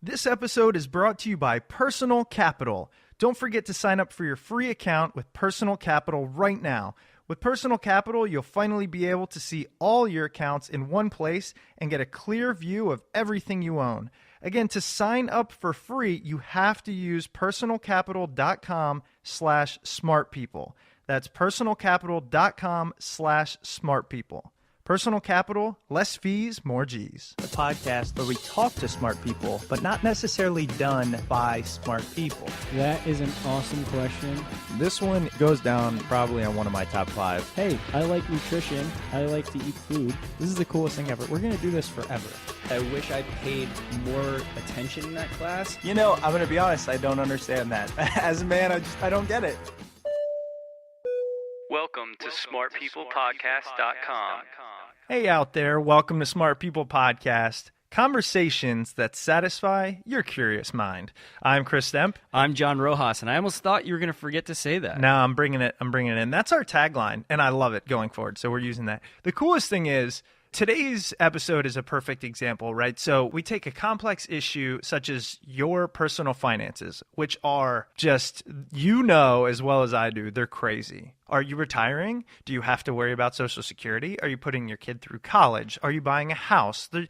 This episode is brought to you by Personal Capital. Don't forget to sign up for your free account with Personal Capital right now. With Personal Capital, you'll finally be able to see all your accounts in one place and get a clear view of everything you own. Again, to sign up for free, you have to use personalcapital.com/smartpeople. That's personalcapital.com/smartpeople. Personal Capital, less fees, more G's. A podcast where we talk to smart people, but not necessarily done by smart people. That is an awesome question. This one goes down probably on one of my top 5. Hey, I like nutrition. I like to eat food. This is the coolest thing ever. We're going to do this forever. I wish I paid more attention in that class. You know, I'm going to be honest, I don't understand that. As a man, I don't get it. Welcome to smartpeoplepodcast.com. Hey out there, welcome to Smart People Podcast, conversations that satisfy your curious mind. I'm Chris Stemp. I'm John Rojas, and I almost thought you were going to forget to say that. No, I'm bringing it in. That's our tagline, and I love it going forward, so we're using that. The coolest thing is, today's episode is a perfect example, right? So we take a complex issue such as your personal finances, which are just, you know as well as I do, they're crazy. Are you retiring? Do you have to worry about Social Security? Are you putting your kid through college? Are you buying a house? The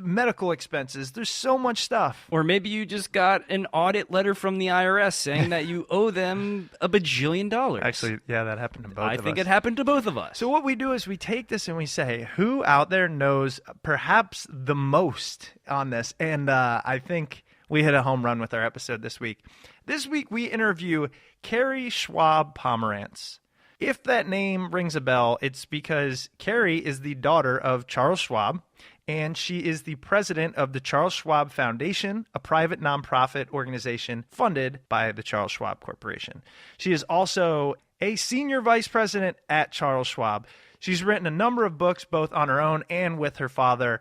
medical expenses. There's so much stuff. Or maybe you just got an audit letter from the IRS saying that you owe them $1 bajillion. Actually, yeah, that happened to both of us. I think it happened to both of us. So what we do is we take this and we say, who out there knows perhaps the most on this? And I think we hit a home run with our episode this week. This week we interview Carrie Schwab-Pomerantz. If that name rings a bell, it's because Carrie is the daughter of Charles Schwab, and she is the president of the Charles Schwab Foundation, a private nonprofit organization funded by the Charles Schwab Corporation. She is also a senior vice president at Charles Schwab. She's written a number of books, both on her own and with her father.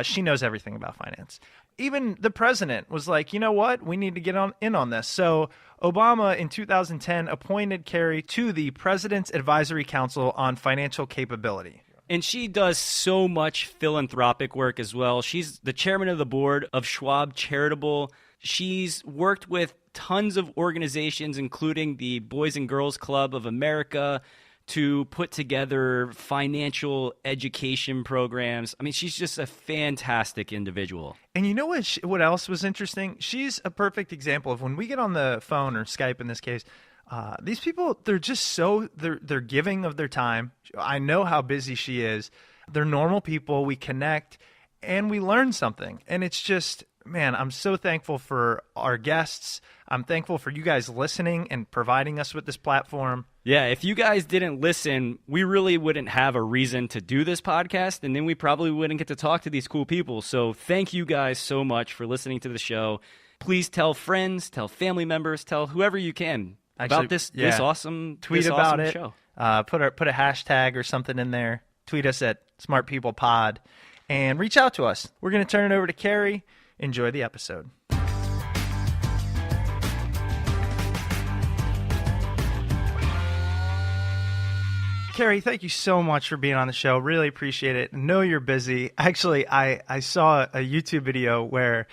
She knows everything about finance. Even the president was like, you know what? We need to get in on this. So Obama in 2010 appointed Carrie to the President's Advisory Council on Financial Capability. And she does so much philanthropic work as well. She's the chairman of the board of Schwab Charitable. She's worked with tons of organizations, including the Boys and Girls Club of America, to put together financial education programs. I mean, she's just a fantastic individual. And you know what else was interesting? She's a perfect example of when we get on the phone or Skype in this case, these people, they're just they're giving of their time. I know how busy she is. They're normal people. We connect and we learn something. And it's just, man, I'm so thankful for our guests. I'm thankful for you guys listening and providing us with this platform. Yeah, if you guys didn't listen, we really wouldn't have a reason to do this podcast, and then we probably wouldn't get to talk to these cool people. So thank you guys so much for listening to the show. Please tell friends, tell family members, tell whoever you can about this awesome show. Put a hashtag or something in there. Tweet us at Smart People Pod and reach out to us. We're going to turn it over to Carrie. Enjoy the episode. Carrie, thank you so much for being on the show. Really appreciate it. Know you're busy. Actually, I saw a YouTube video where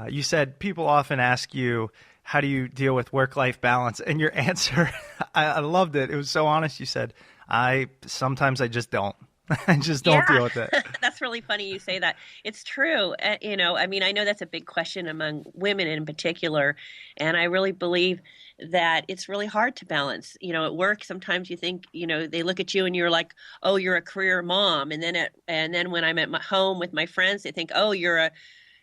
you said people often ask you, how do you deal with work-life balance? And your answer, I loved it. It was so honest. You said, sometimes I just don't. I just don't deal with it. That's really funny you say that. It's true. I know that's a big question among women in particular. And I really believe that it's really hard to balance. At work, sometimes you think, they look at you and you're like, oh, you're a career mom. And then when I'm at my home with my friends, they think, oh, you're a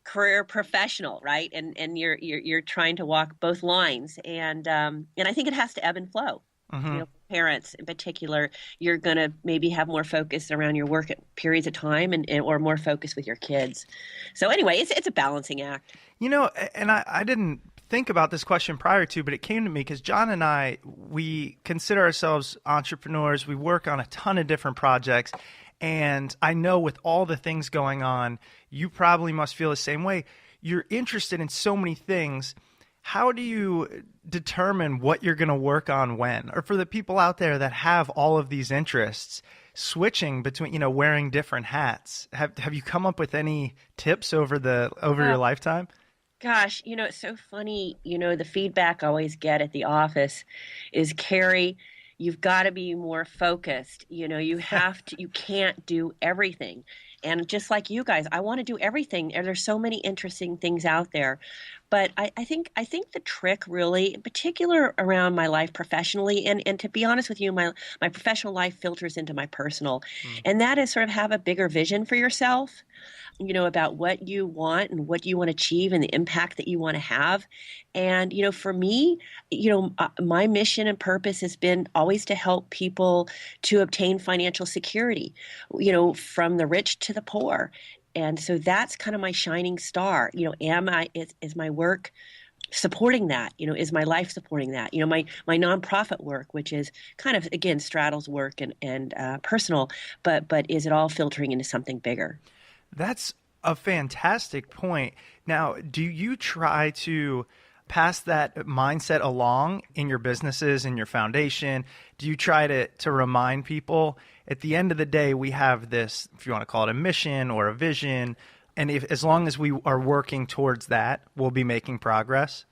career professional, right? And you're trying to walk both lines. And I think it has to ebb and flow. Mm-hmm. Parents in particular, you're going to maybe have more focus around your work at periods of time or more focus with your kids. So anyway, it's a balancing act. And I didn't think about this question prior to, but it came to me because John and I, we consider ourselves entrepreneurs. We work on a ton of different projects. And I know with all the things going on, you probably must feel the same way. You're interested in so many things. How do you determine what you're going to work on when? Or for the people out there that have all of these interests, switching between, wearing different hats, have you come up with any tips over your lifetime? Gosh, it's so funny. The feedback I always get at the office is, Carrie, you've got to be more focused. You can't do everything. And just like you guys, I want to do everything. And there's so many interesting things out there. But I think the trick really, in particular around my life professionally, and to be honest with you, my professional life filters into my personal. And that is sort of have a bigger vision for yourself, about what you want and what you want to achieve and the impact that you want to have. And, for me, my mission and purpose has been always to help people to obtain financial security, from the rich to the poor. And so that's kind of my shining star. Is my work supporting that? Is my life supporting that? My nonprofit work, which is kind of, again, straddles work and personal, but is it all filtering into something bigger? That's a fantastic point. Now, do you try to pass that mindset along in your businesses, in your foundation? Do you try to remind people at the end of the day, we have this, if you want to call it a mission or a vision, and as long as we are working towards that, we'll be making progress?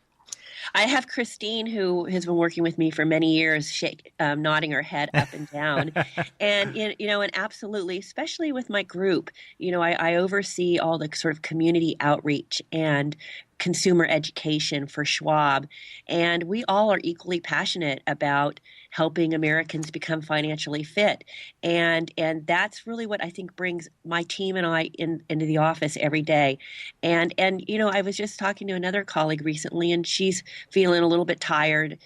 I have Christine, who has been working with me for many years, nodding her head up and down. And absolutely, especially with my group, I oversee all the sort of community outreach and consumer education for Schwab. And we all are equally passionate about helping Americans become financially fit. And that's really what I think brings my team and I into the office every day. And I was just talking to another colleague recently, and she's feeling a little bit tired.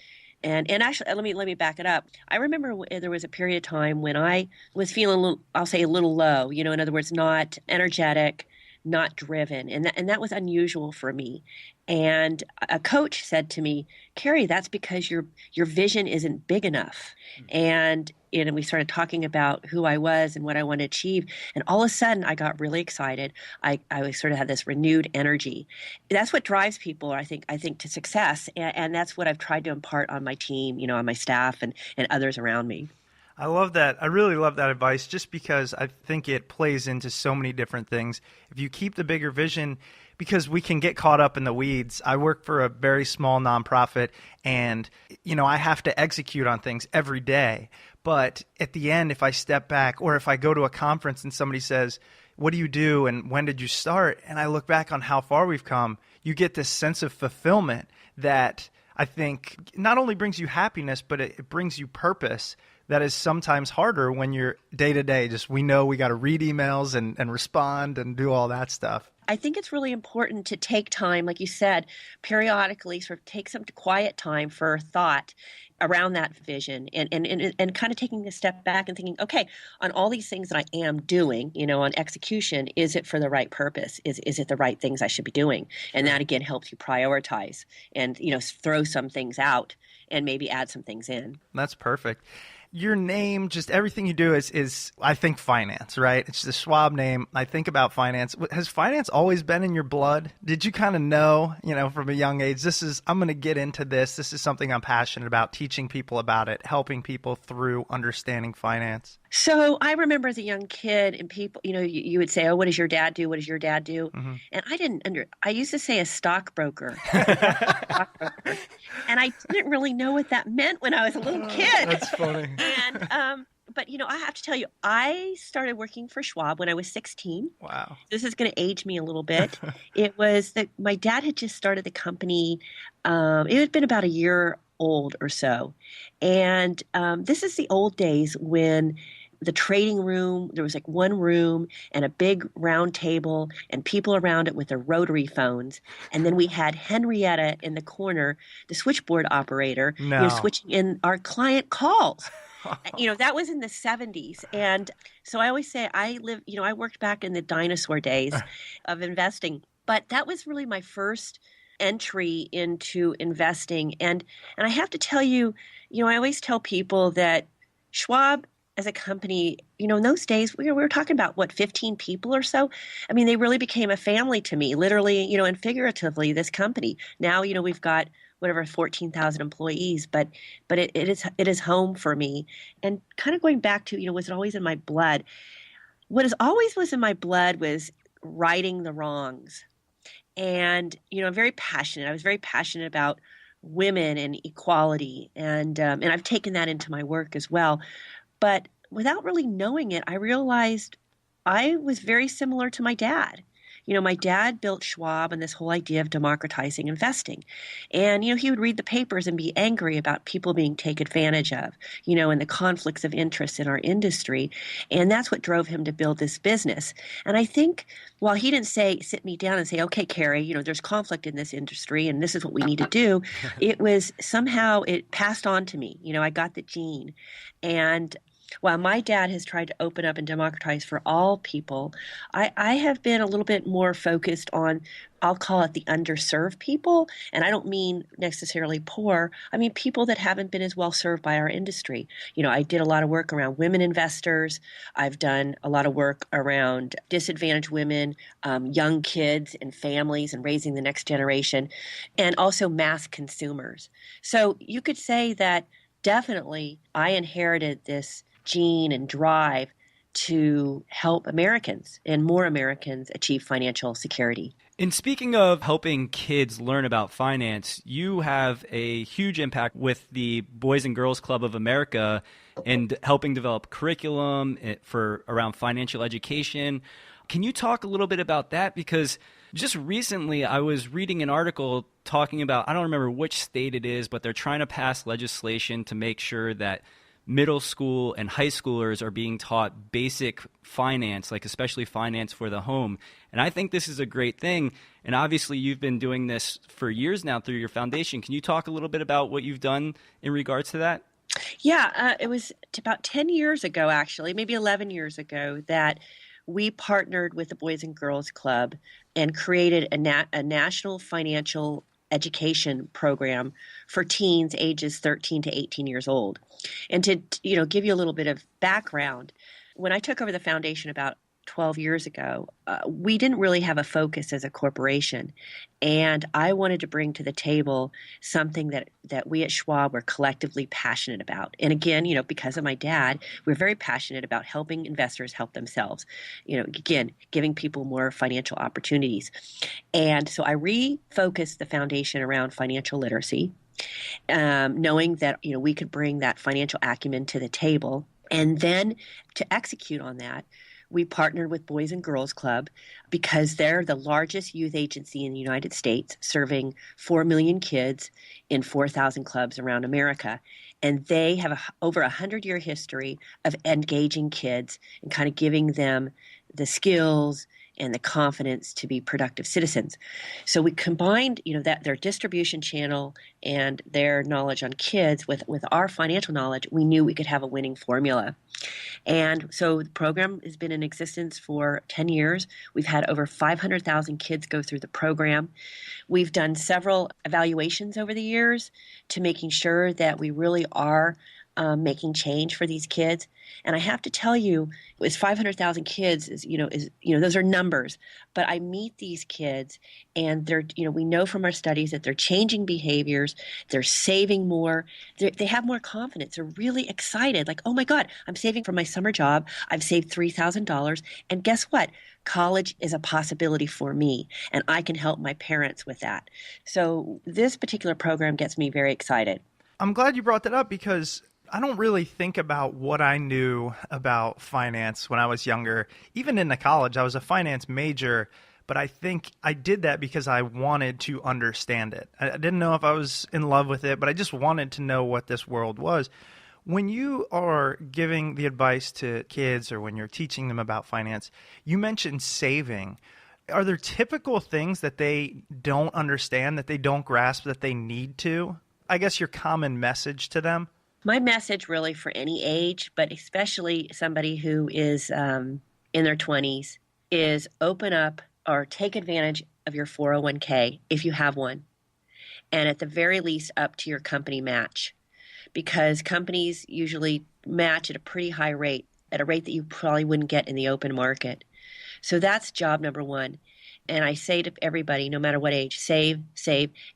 And actually, let me back it up. I remember there was a period of time when I was feeling I'll say a little low, in other words, not energetic, not driven. And that was unusual for me. And a coach said to me, Carrie, that's because your vision isn't big enough. And we started talking about who I was and what I wanted to achieve. And all of a sudden, I got really excited. I sort of had this renewed energy. That's what drives people, I think, to success. And that's what I've tried to impart on my team, on my staff and others around me. I love that. I really love that advice, just because I think it plays into so many different things. If you keep the bigger vision, because we can get caught up in the weeds. I work for a very small nonprofit, and I have to execute on things every day. But at the end, if I step back, or if I go to a conference and somebody says, what do you do and when did you start? And I look back on how far we've come, you get this sense of fulfillment that I think not only brings you happiness, but it brings you purpose. That is sometimes harder when you're day to day. Just we know we got to read emails and respond and do all that stuff. I think it's really important to take time, like you said, periodically sort of take some quiet time for thought around that vision and kind of taking a step back and thinking, okay, on all these things that I am doing, on execution, is it for the right purpose? Is it the right things I should be doing? And that, again, helps you prioritize and, throw some things out and maybe add some things in. That's perfect. Your name, just everything you do is I think finance, right? It's the Schwab name. I think about finance. Has finance always been in your blood? Did you kind of know, from a young age, I'm going to get into this. This is something I'm passionate about, teaching people about it, helping people through understanding finance? So I remember as a young kid, and people, you would say, oh, what does your dad do? What does your dad do? Mm-hmm. And I used to say a stockbroker. Stockbroker. And I didn't really know what that meant when I was a little kid. That's funny. And, but I have to tell you, I started working for Schwab when I was 16. Wow. This is going to age me a little bit. It was that my dad had just started the company. It had been about a year old or so. And this is the old days when the trading room, there was like one room and a big round table and people around it with their rotary phones. And then we had Henrietta in the corner, the switchboard operator, switching in our client calls. That was in the 70s. And so I always say I worked back in the dinosaur days of investing. But that was really my first entry into investing. And I have to tell you, I always tell people that Schwab as a company, in those days, we were talking about, 15 people or so? I mean, they really became a family to me, literally, and figuratively, this company. Now, we've got 14,000 employees, but it is home for me. And kind of going back to, was it always in my blood? What always was in my blood was righting the wrongs. And, I'm very passionate. I was very passionate about women and equality. And I've taken that into my work as well. But without really knowing it, I realized I was very similar to my dad. My dad built Schwab and this whole idea of democratizing investing. And, he would read the papers and be angry about people being taken advantage of, and the conflicts of interest in our industry. And that's what drove him to build this business. And I think while he didn't sit me down and say, okay, Carrie, there's conflict in this industry and this is what we need to do, it was somehow it passed on to me. I got the gene. And while my dad has tried to open up and democratize for all people, I have been a little bit more focused on, I'll call it the underserved people. And I don't mean necessarily poor. I mean people that haven't been as well served by our industry. I did a lot of work around women investors. I've done a lot of work around disadvantaged women, young kids and families and raising the next generation, and also mass consumers. So you could say that definitely I inherited this gene and drive to help Americans and more Americans achieve financial security. And speaking of helping kids learn about finance, you have a huge impact with the Boys and Girls Club of America and helping develop curriculum for around financial education. Can you talk a little bit about that? Because just recently I was reading an article talking about, I don't remember which state it is, but they're trying to pass legislation to make sure that middle school and high schoolers are being taught basic finance, like especially finance for the home. And I think this is a great thing. And obviously you've been doing this for years now through your foundation. Can you talk a little bit about what you've done in regards to that? Yeah, it was about 10 years ago, actually, maybe 11 years ago, that we partnered with the Boys and Girls Club and created a national financial education program for teens ages 13 to 18 years old. And to give you a little bit of background, when I took over the foundation about 12 years ago, we didn't really have a focus as a corporation. And I wanted to bring to the table something that we at Schwab were collectively passionate about. And again, because of my dad, we're very passionate about helping investors help themselves. Again, giving people more financial opportunities. And so I refocused the foundation around financial literacy, knowing that, we could bring that financial acumen to the table. And then to execute on that, we partnered with Boys and Girls Club because they're the largest youth agency in the United States, serving 4 million kids in 4,000 clubs around America. And they have over 100-year history of engaging kids and kind of giving them the skills and the confidence to be productive citizens. So we combined, that their distribution channel and their knowledge on kids with our financial knowledge. We knew we could have a winning formula. And so the program has been in existence for 10 years. We've had over 500,000 kids go through the program. We've done several evaluations over the years to making sure that we really are making change for these kids. And I have to tell you, it's 500,000 kids those are numbers, but I meet these kids and they're, we know from our studies that they're changing behaviors. They're saving more. They have more confidence. They're really excited. Like, oh my God, I'm saving for my summer job. I've saved $3,000. And guess what? College is a possibility for me, and I can help my parents with that. So this particular program gets me very excited. I'm glad you brought that up because I don't really think about what I knew about finance when I was younger. Even in the college, I was a finance major, but I think I did that because I wanted to understand it. I didn't know if I was in love with it, but I just wanted to know what this world was. When you are giving the advice to kids or when you're teaching them about finance, you mentioned saving. Are there typical things that they don't understand, that they don't grasp, that they need to? I guess your common message to them? My message really for any age, but especially somebody who is in their 20s, is open up or take advantage of your 401k if you have one, and at the very least up to your company match, because companies usually match at a pretty high rate, at a rate that you probably wouldn't get in the open market. So that's job number one. And I say to everybody, no matter what age, save,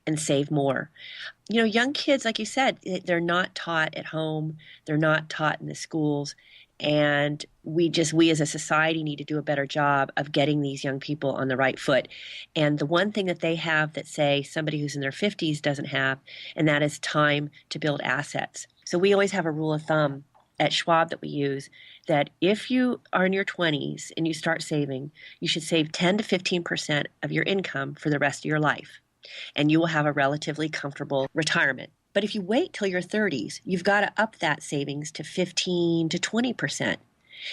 and save more. Young kids, like you said, they're not taught at home. They're not taught in the schools. And we as a society need to do a better job of getting these young people on the right foot. And the one thing that they have that, say, somebody who's in their 50s doesn't have, and that is time to build assets. So we always have a rule of thumb at Schwab that we use, that if you are in your 20s and you start saving, you should save 10 to 15% of your income for the rest of your life, and you will have a relatively comfortable retirement. But if you wait till your 30s, you've got to up that savings to 15 to 20%.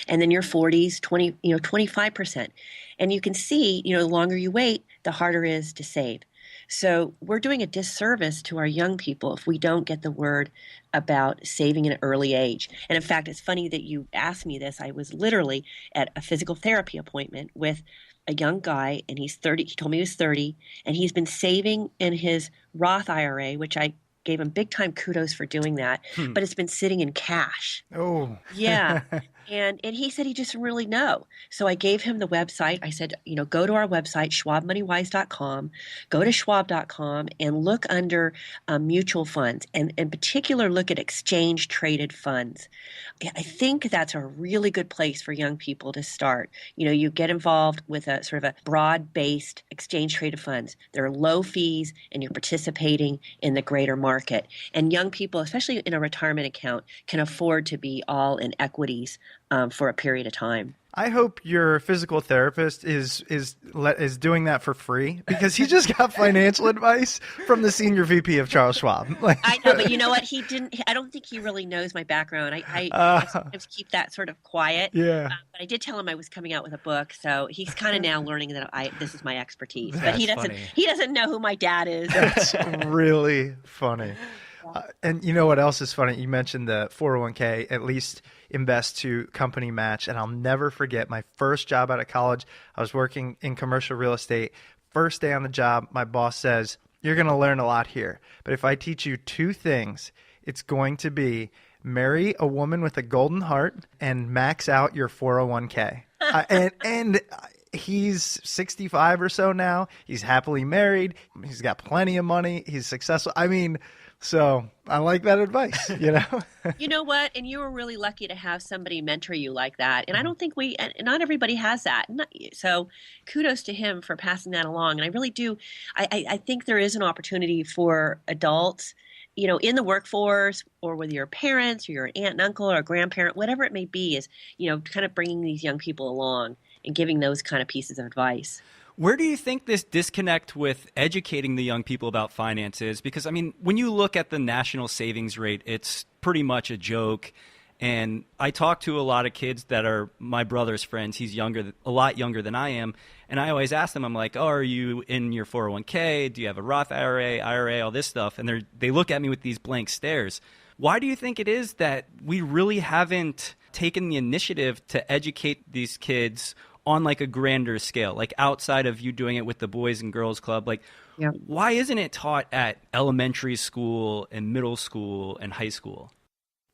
And then your 40s, 25%. And you can see, the longer you wait, the harder it is to save. So we're doing a disservice to our young people if we don't get the word about saving at an early age. And in fact, it's funny that you asked me this. I was literally at a physical therapy appointment with a young guy, and he's 30. He told me he was 30, and he's been saving in his Roth IRA, which I gave him big time kudos for doing that, but it's been sitting in cash. Oh. Yeah. And he said he just didn't really know. So I gave him the website. I said, go to our website, schwabmoneywise.com, go to schwab.com and look under mutual funds, and in particular, look at exchange traded funds. I think that's a really good place for young people to start. You get involved with a sort of a broad-based exchange traded funds. There are low fees, and you're participating in the greater market. And young people, especially in a retirement account, can afford to be all in equities for a period of time. I hope your physical therapist is doing that for free, because he just got financial advice from the senior VP of Charles Schwab. I know, but you know what? I don't think he really knows my background. I sometimes keep that sort of quiet. Yeah. But I did tell him I was coming out with a book, so he's kind of now learning that this is my expertise. That's but he doesn't know who my dad is. That's really funny. And you know what else is funny? You mentioned the 401k, at least invest to company match. And I'll never forget my first job out of college. I was working in commercial real estate. First day on the job, my boss says, "You're going to learn a lot here. But if I teach you two things, it's going to be marry a woman with a golden heart and max out your 401k. And he's 65 or so now. He's happily married. He's got plenty of money. He's successful. So I like that advice, You know what? And you were really lucky to have somebody mentor you like that. And I don't think not everybody has that. So kudos to him for passing that along. And I really do. I think there is an opportunity for adults, in the workforce, or with your parents or your aunt and uncle or a grandparent, whatever it may be, is, kind of bringing these young people along and giving those kind of pieces of advice. Where do you think this disconnect with educating the young people about finances? Because, when you look at the national savings rate, it's pretty much a joke. And I talk to a lot of kids that are my brother's friends. He's a lot younger than I am. And I always ask them, I'm like, "Oh, are you in your 401k? Do you have a Roth IRA, all this stuff?" And they look at me with these blank stares. Why do you think it is that we really haven't taken the initiative to educate these kids on like a grander scale, like outside of you doing it with the Boys and Girls Club? Why isn't it taught at elementary school and middle school and high school?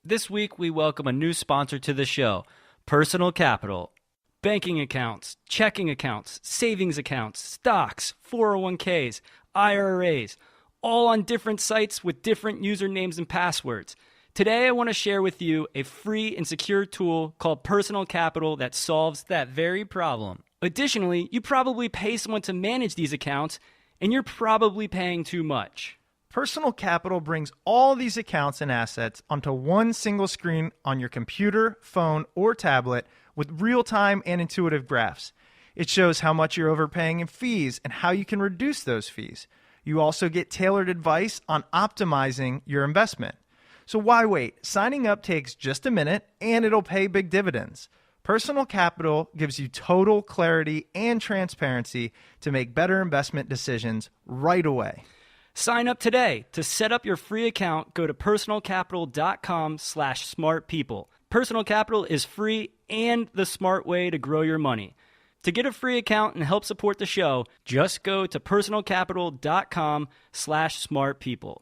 This week, we welcome a new sponsor to the show, Personal Capital. Banking accounts, checking accounts, savings accounts, stocks, 401ks, IRAs, all on different sites with different usernames and passwords. Today, I want to share with you a free and secure tool called Personal Capital that solves that very problem. Additionally, you probably pay someone to manage these accounts, and you're probably paying too much. Personal Capital brings all these accounts and assets onto one single screen on your computer, phone, or tablet with real-time and intuitive graphs. It shows how much you're overpaying in fees and how you can reduce those fees. You also get tailored advice on optimizing your investment. So why wait? Signing up takes just a minute, and it'll pay big dividends. Personal Capital gives you total clarity and transparency to make better investment decisions right away. Sign up today. To set up your free account, go to personalcapital.com/smartpeople. Personal Capital is free and the smart way to grow your money. To get a free account and help support the show, just go to personalcapital.com/smartpeople.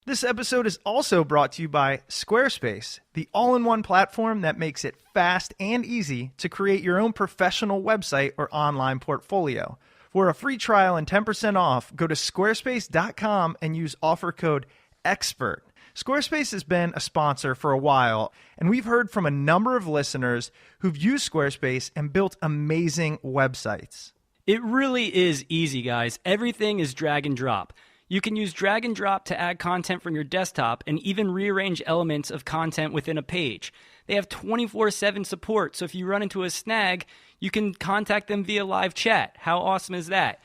This episode is also brought to you by Squarespace, the all-in-one platform that makes it fast and easy to create your own professional website or online portfolio. For a free trial and 10% off, go to squarespace.com and use offer code EXPERT. Squarespace has been a sponsor for a while, and we've heard from a number of listeners who've used Squarespace and built amazing websites. It really is easy, guys. Everything is drag and drop. You can use drag and drop to add content from your desktop and even rearrange elements of content within a page. They have 24/7 support, so if you run into a snag, you can contact them via live chat. How awesome is that?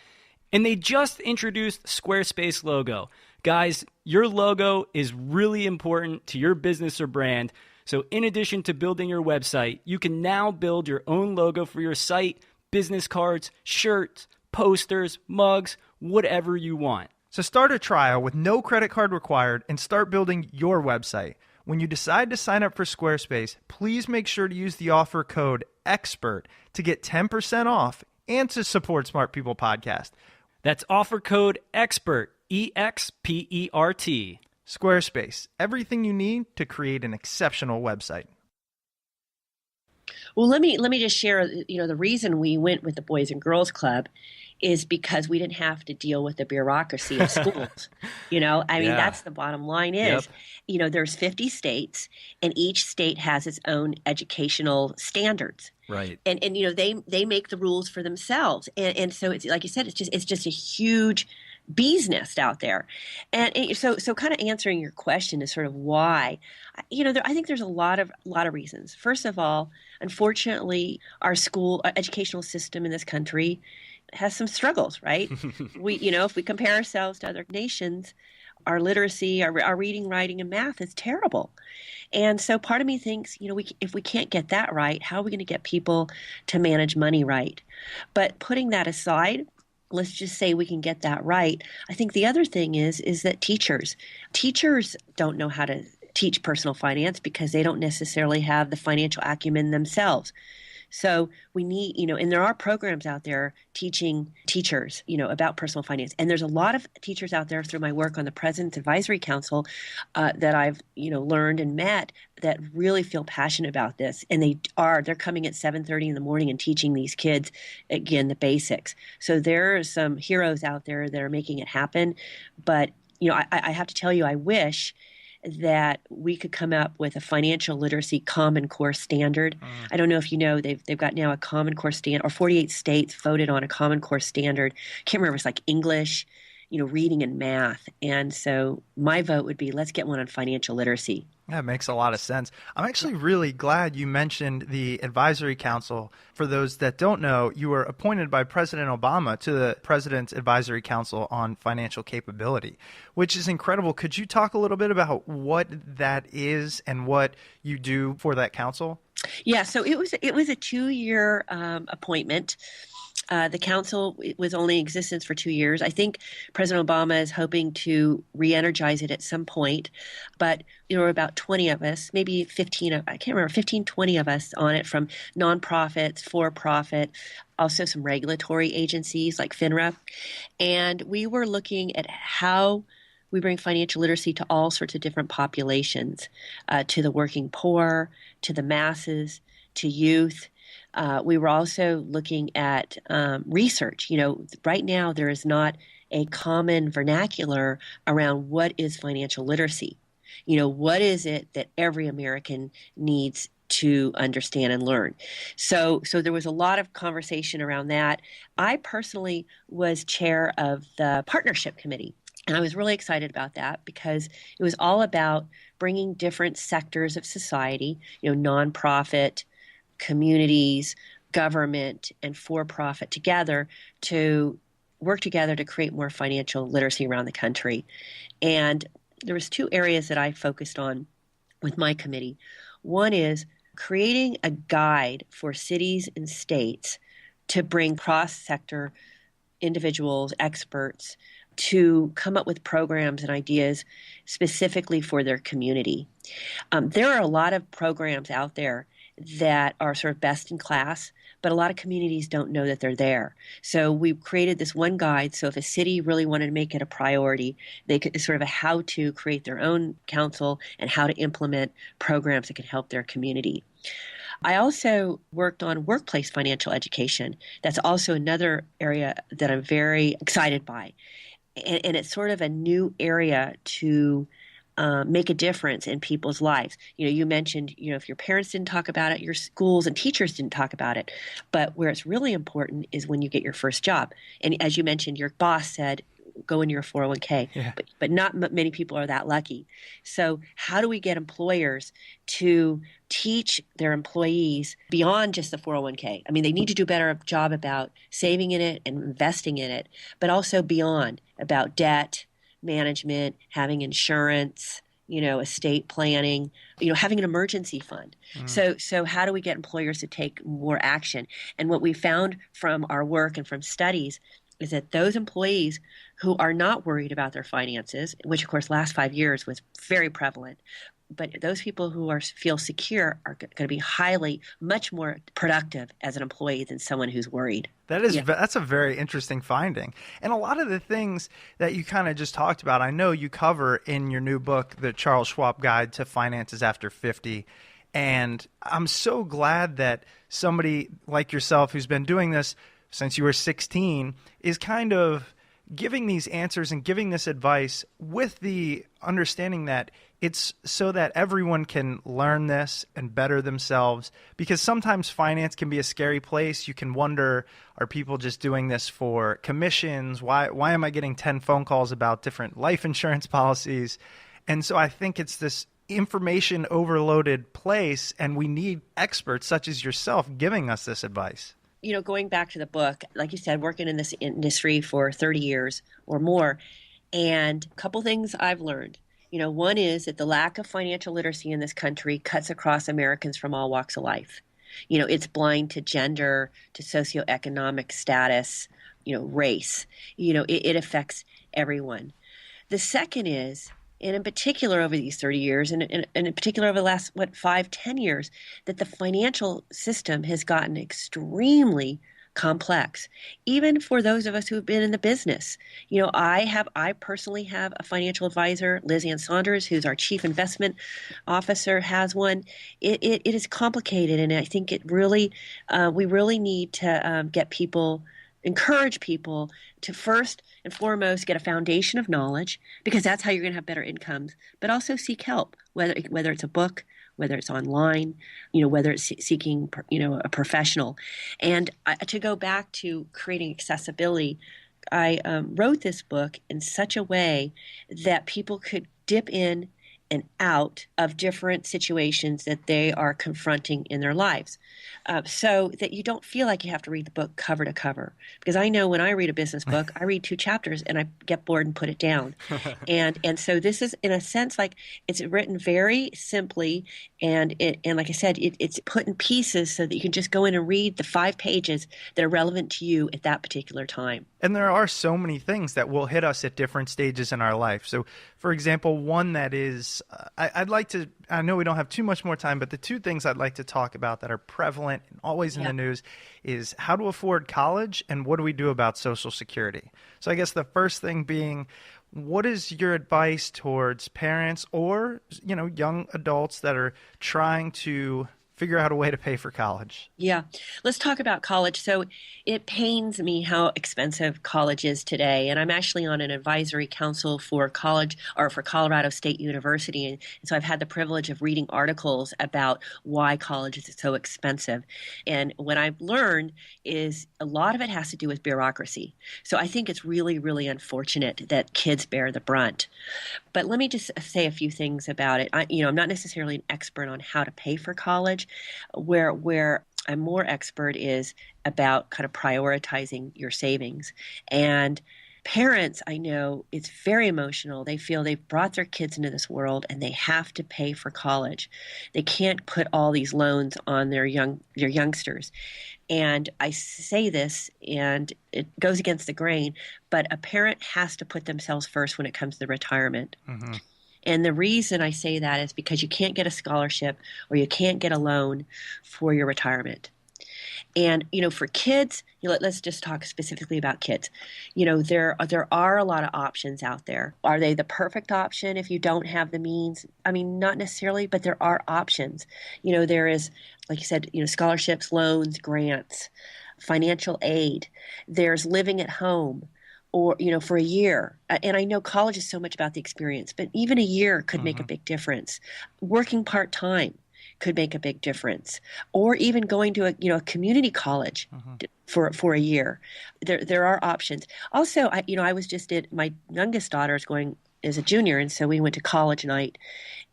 And they just introduced Squarespace logo. Guys, your logo is really important to your business or brand. So in addition to building your website, you can now build your own logo for your site, business cards, shirts, posters, mugs, whatever you want. So start a trial with no credit card required and start building your website. When you decide to sign up for Squarespace, please make sure to use the offer code EXPERT to get 10% off and to support Smart People Podcast. That's offer code EXPERT, EXPERT. Squarespace, everything you need to create an exceptional website. Well, let me just share, the reason we went with the Boys and Girls Club is because we didn't have to deal with the bureaucracy of schools. That's the bottom line is, there's 50 states and each state has its own educational standards. Right. And they make the rules for themselves. And so it's like you said, it's just a huge bee's nest out there. And so kind of answering your question is sort of why, I think there's a lot of reasons. First of all, unfortunately, our educational system in this country has some struggles, right? If we compare ourselves to other nations, our literacy, our reading, writing, and math is terrible. And so part of me thinks, if we can't get that right, how are we going to get people to manage money right? But putting that aside, let's just say we can get that right. I think the other thing is that teachers don't know how to teach personal finance because they don't necessarily have the financial acumen themselves. So we need, and there are programs out there teaching teachers, about personal finance. And there's a lot of teachers out there through my work on the President's Advisory Council that I've, learned and met that really feel passionate about this. And they're coming at 7:30 in the morning and teaching these kids, again, the basics. So there are some heroes out there that are making it happen. But, I have to tell you, I wish that we could come up with a financial literacy common core standard. I don't know if you know, they've got now a common core standard, or 48 states voted on a common core standard. Can't remember, it's like English, reading and math. And so my vote would be, let's get one on financial literacy. That makes a lot of sense. I'm actually really glad you mentioned the Advisory Council. For those that don't know, you were appointed by President Obama to the President's Advisory Council on Financial Capability, which is incredible. Could you talk a little bit about what that is and what you do for that council? Yeah, so it was a 2-year appointment. The council was only in existence for 2 years. I think President Obama is hoping to re-energize it at some point. But there were about 20 of us, maybe 15, 20 of us on it, from nonprofits, for-profit, also some regulatory agencies like FINRA. And we were looking at how we bring financial literacy to all sorts of different populations, to the working poor, to the masses, to youth. We were also looking at research. Right now there is not a common vernacular around what is financial literacy. What is it that every American needs to understand and learn? So there was a lot of conversation around that. I personally was chair of the partnership committee. And I was really excited about that because it was all about bringing different sectors of society, nonprofit, communities, government, and for-profit together to work together to create more financial literacy around the country. And there was 2 areas that I focused on with my committee. One is creating a guide for cities and states to bring cross-sector individuals, experts, to come up with programs and ideas specifically for their community. There are a lot of programs out there that are sort of best in class, but a lot of communities don't know that they're there. So we created this one guide. So if a city really wanted to make it a priority, they could sort of a how to create their own council and how to implement programs that could help their community. I also worked on workplace financial education. That's also another area that I'm very excited by. And it's sort of a new area to make a difference in people's lives. You mentioned, if your parents didn't talk about it, your schools and teachers didn't talk about it. But where it's really important is when you get your first job. And as you mentioned, your boss said, go in your 401k, but not many people are that lucky. So how do we get employers to teach their employees beyond just the 401k? I mean, they need to do a better job about saving in it and investing in it, but also beyond, about debt management, having insurance, estate planning, having an emergency fund. So how do we get employers to take more action? And what we found from our work and from studies is that those employees who are not worried about their finances, which of course last 5 years was very prevalent, but those people who feel secure are going to be much more productive as an employee than someone who's worried. That's a very interesting finding. And a lot of the things that you kind of just talked about, I know you cover in your new book, The Charles Schwab Guide to Finances After 50. And I'm so glad that somebody like yourself who's been doing this since you were 16 is kind of giving these answers and giving this advice with the understanding that it's so that everyone can learn this and better themselves, because sometimes finance can be a scary place. You can wonder, are people just doing this for commissions? Why am I getting 10 phone calls about different life insurance policies? And so I think it's this information overloaded place, and we need experts such as yourself giving us this advice. Going back to the book, like you said, working in this industry for 30 years or more, and a couple things I've learned. One is that the lack of financial literacy in this country cuts across Americans from all walks of life. It's blind to gender, to socioeconomic status, race. It affects everyone. The second is, and in particular over these 30 years, and in particular over the last, 5-10 years, that the financial system has gotten extremely complex, even for those of us who have been in the business. I personally have a financial advisor, Liz Ann Saunders, who's our chief investment officer, has one. It is complicated, and I think we really need to encourage people to first and foremost get a foundation of knowledge, because that's how you're going to have better incomes, but also seek help, whether it's a book, whether it's online, whether it's seeking, a professional. And to go back to creating accessibility, I wrote this book in such a way that people could dip in and out of different situations that they are confronting in their lives, so that you don't feel like you have to read the book cover to cover. Because I know when I read a business book, I read 2 chapters and I get bored and put it down. And so this is, in a sense, like it's written very simply, and like I said, it's put in pieces so that you can just go in and read the 5 pages that are relevant to you at that particular time. And there are so many things that will hit us at different stages in our life. So, for example, one that is, I know we don't have too much more time, but the 2 things I'd like to talk about that are prevalent and always in the news is how to afford college and what do we do about Social Security. So I guess the first thing being, what is your advice towards parents or, young adults that are trying to figure out a way to pay for college? Yeah. Let's talk about college. So it pains me how expensive college is today. And I'm actually on an advisory council for college, or for Colorado State University. And so I've had the privilege of reading articles about why college is so expensive. And what I've learned is a lot of it has to do with bureaucracy. So I think it's really, really unfortunate that kids bear the brunt. But let me just say a few things about it. I'm not necessarily an expert on how to pay for college. Where I'm more expert is about kind of prioritizing your savings. And parents, I know, it's very emotional. They feel they've brought their kids into this world and they have to pay for college. They can't put all these loans on their youngsters. And I say this, and it goes against the grain, but a parent has to put themselves first when it comes to retirement. Mm-hmm. And the reason I say that is because you can't get a scholarship or you can't get a loan for your retirement. And, for kids, let's just talk specifically about kids. There are a lot of options out there. Are they the perfect option if you don't have the means? I mean, not necessarily, but there are options. There is, like you said, scholarships, loans, grants, financial aid. There's living at home, or, for a year. And I know college is so much about the experience, but even a year could make a big difference. Working part-time could make a big difference, or even going to a community college for a year. There are options. Also, I was just my youngest daughter is going as a junior, and so we went to college night,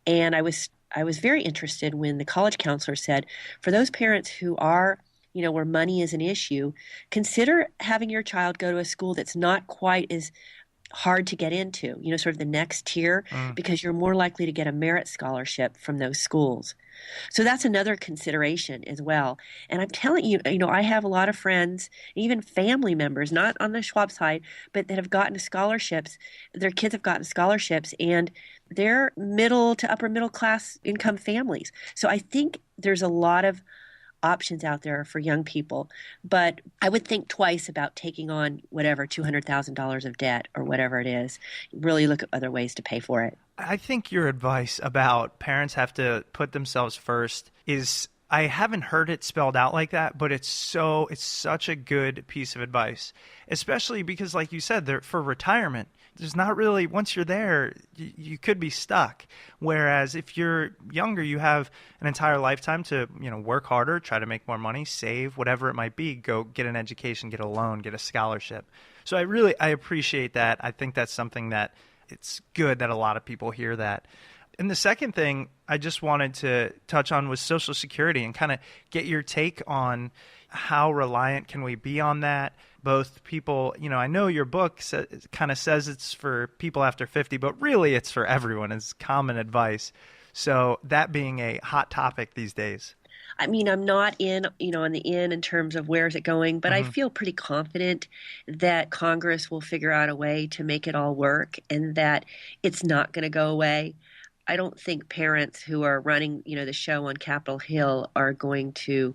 and I was very interested when the college counselor said, for those parents who are where money is an issue, consider having your child go to a school that's not quite as hard to get into, sort of the next tier, because you're more likely to get a merit scholarship from those schools. So that's another consideration as well. And I'm telling you, I have a lot of friends, even family members, not on the Schwab side, but that have gotten scholarships. Their kids have gotten scholarships, and they're middle to upper middle class income families. So I think there's a lot of options out there for young people, but I would think twice about taking on whatever $200,000 of debt or whatever it is. Really look at other ways to pay for it. I think your advice about parents have to put themselves first is, I haven't heard it spelled out like that, but it's such a good piece of advice, especially because, like you said, for retirement, there's not really, once you're there, you could be stuck. Whereas if you're younger, you have an entire lifetime to, work harder, try to make more money, save, whatever it might be, go get an education, get a loan, get a scholarship. So I appreciate that. I think that's something that it's good that a lot of people hear that. And the second thing I just wanted to touch on was Social Security, and kind of get your take on how reliant can we be on that? Both people, I know your book kind of says it's for people after 50, but really it's for everyone. It's common advice. So that being a hot topic these days. I mean, I'm not on the in terms of where is it going, but I feel pretty confident that Congress will figure out a way to make it all work, and that it's not going to go away. I don't think parents who are running, the show on Capitol Hill are going to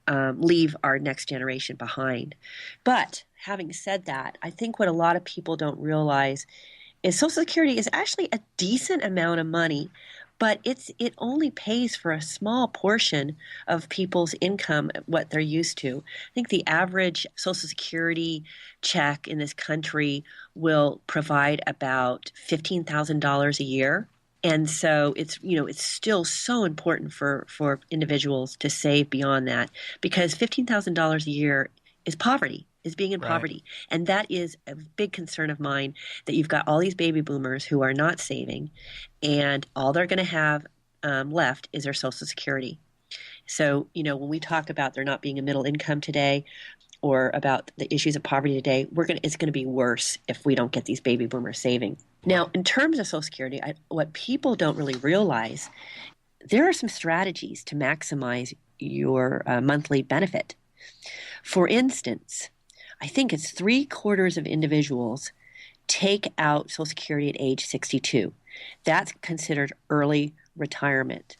leave our next generation behind. But having said that, I think what a lot of people don't realize is Social Security is actually a decent amount of money, but it only pays for a small portion of people's income, what they're used to. I think the average Social Security check in this country will provide about $15,000 a year. And so it's still so important for individuals to save beyond that, because $15,000 a year is poverty, is being in poverty. And that is a big concern of mine, that you've got all these baby boomers who are not saving, and all they're going to have left is their Social Security. So, when we talk about there not being a middle income today, or about the issues of poverty today, it's going to be worse if we don't get these baby boomers saving. Now, in terms of Social Security, what people don't really realize, there are some strategies to maximize your monthly benefit. For instance, I think it's 3/4 of individuals take out Social Security at age 62. That's considered early retirement.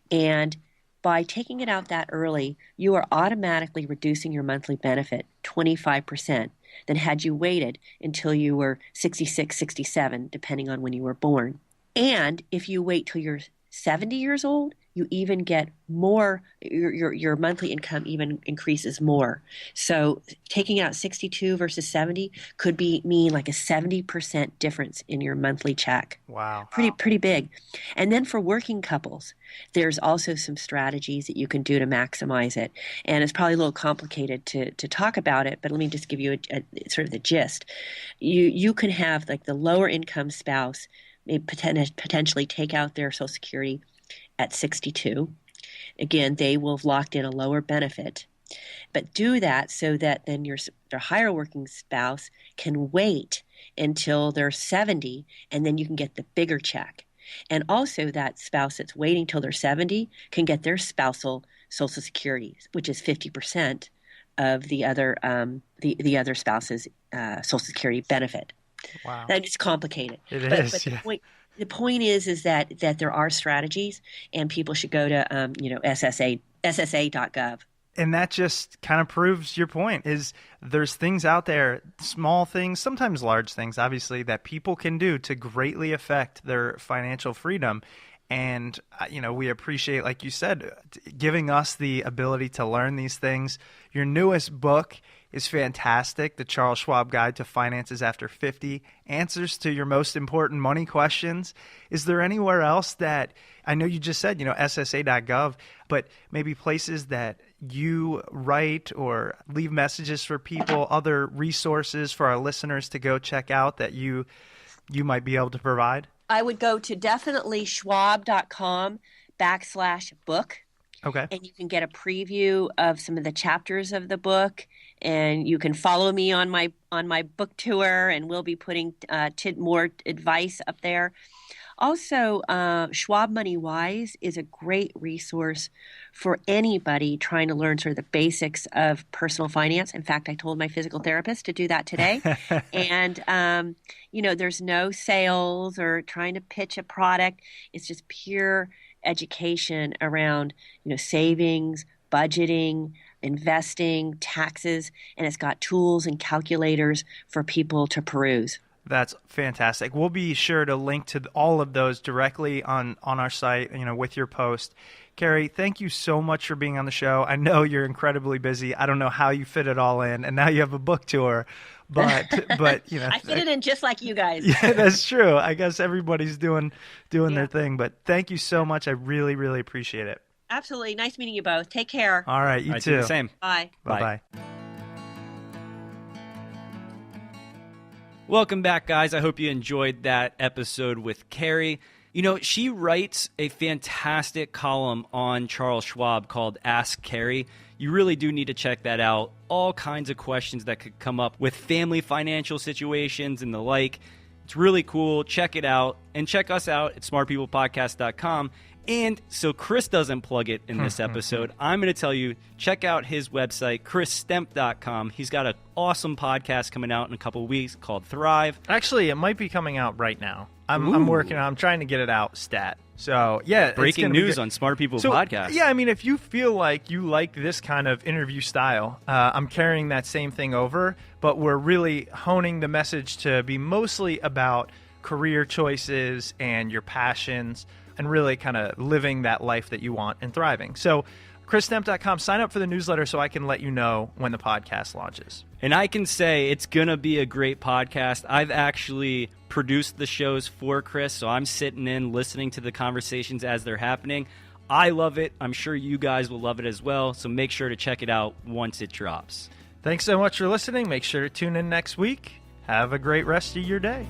And by taking it out that early, you are automatically reducing your monthly benefit 25% than had you waited until you were 66, 67, depending on when you were born. And if you wait till you're 70 years old, you even get more, your monthly income even increases more. So taking out 62 versus 70 could mean like a 70% difference in your monthly check. Wow. Pretty big. And then for working couples, there's also some strategies that you can do to maximize it. And it's probably a little complicated to talk about it, but let me just give you a sort of the gist. You can have like the lower income spouse may potentially take out their Social Security at 62. Again, they will have locked in a lower benefit, but do that so that then their higher working spouse can wait until they're 70, and then you can get the bigger check. And also that spouse that's waiting till they're 70 can get their spousal Social Security, which is 50% of the other spouse's Social Security benefit. Wow. That is complicated. It but is, yeah. The point is that there are strategies, and people should go to SSA.gov. And that just kind of proves your point, is there's things out there, small things, sometimes large things, obviously, that people can do to greatly affect their financial freedom. And, we appreciate, like you said, giving us the ability to learn these things. Your newest book is fantastic. The Charles Schwab Guide to Finances After 50, answers to your most important money questions. Is there anywhere else that, I know you just said, SSA.gov, but maybe places that you write or leave messages for people, other resources for our listeners to go check out that you might be able to provide? I would go to definitely schwab.com/book. Okay. And you can get a preview of some of the chapters of the book, and you can follow me on my book tour, and we'll be putting more advice up there. Also, Schwab Money Wise is a great resource for anybody trying to learn sort of the basics of personal finance. In fact, I told my physical therapist to do that today. And, there's no sales or trying to pitch a product. It's just pure education around, savings, budgeting, investing, taxes, and it's got tools and calculators for people to peruse. That's fantastic. We'll be sure to link to all of those directly on our site, with your post. Carrie, thank you so much for being on the show. I know you're incredibly busy. I don't know how you fit it all in, and now you have a book tour, but I fit it in just like you guys. Yeah, that's true. I guess everybody's doing their thing, but thank you so much. I really, really appreciate it. Absolutely. Nice meeting you both. Take care. All right, you too. Do the same. Bye. Bye-bye. Welcome back, guys. I hope you enjoyed that episode with Carrie. She writes a fantastic column on Charles Schwab called Ask Carrie. You really do need to check that out. All kinds of questions that could come up with family financial situations and the like. It's really cool. Check it out. And check us out at smartpeoplepodcast.com. And so Chris doesn't plug it in this episode, I'm going to tell you, check out his website, chrisstemp.com. He's got an awesome podcast coming out in a couple of weeks called Thrive. Actually, it might be coming out right now. I'm working on I'm trying to get it out stat. So, yeah. Breaking news on Smart People Podcast. Yeah, if you feel like you like this kind of interview style, I'm carrying that same thing over, but we're really honing the message to be mostly about career choices and your passions, and really kind of living that life that you want and thriving. So chrisstemp.com, sign up for the newsletter so I can let you know when the podcast launches. And I can say it's going to be a great podcast. I've actually produced the shows for Chris, so I'm sitting in listening to the conversations as they're happening. I love it. I'm sure you guys will love it as well, so make sure to check it out once it drops. Thanks so much for listening. Make sure to tune in next week. Have a great rest of your day.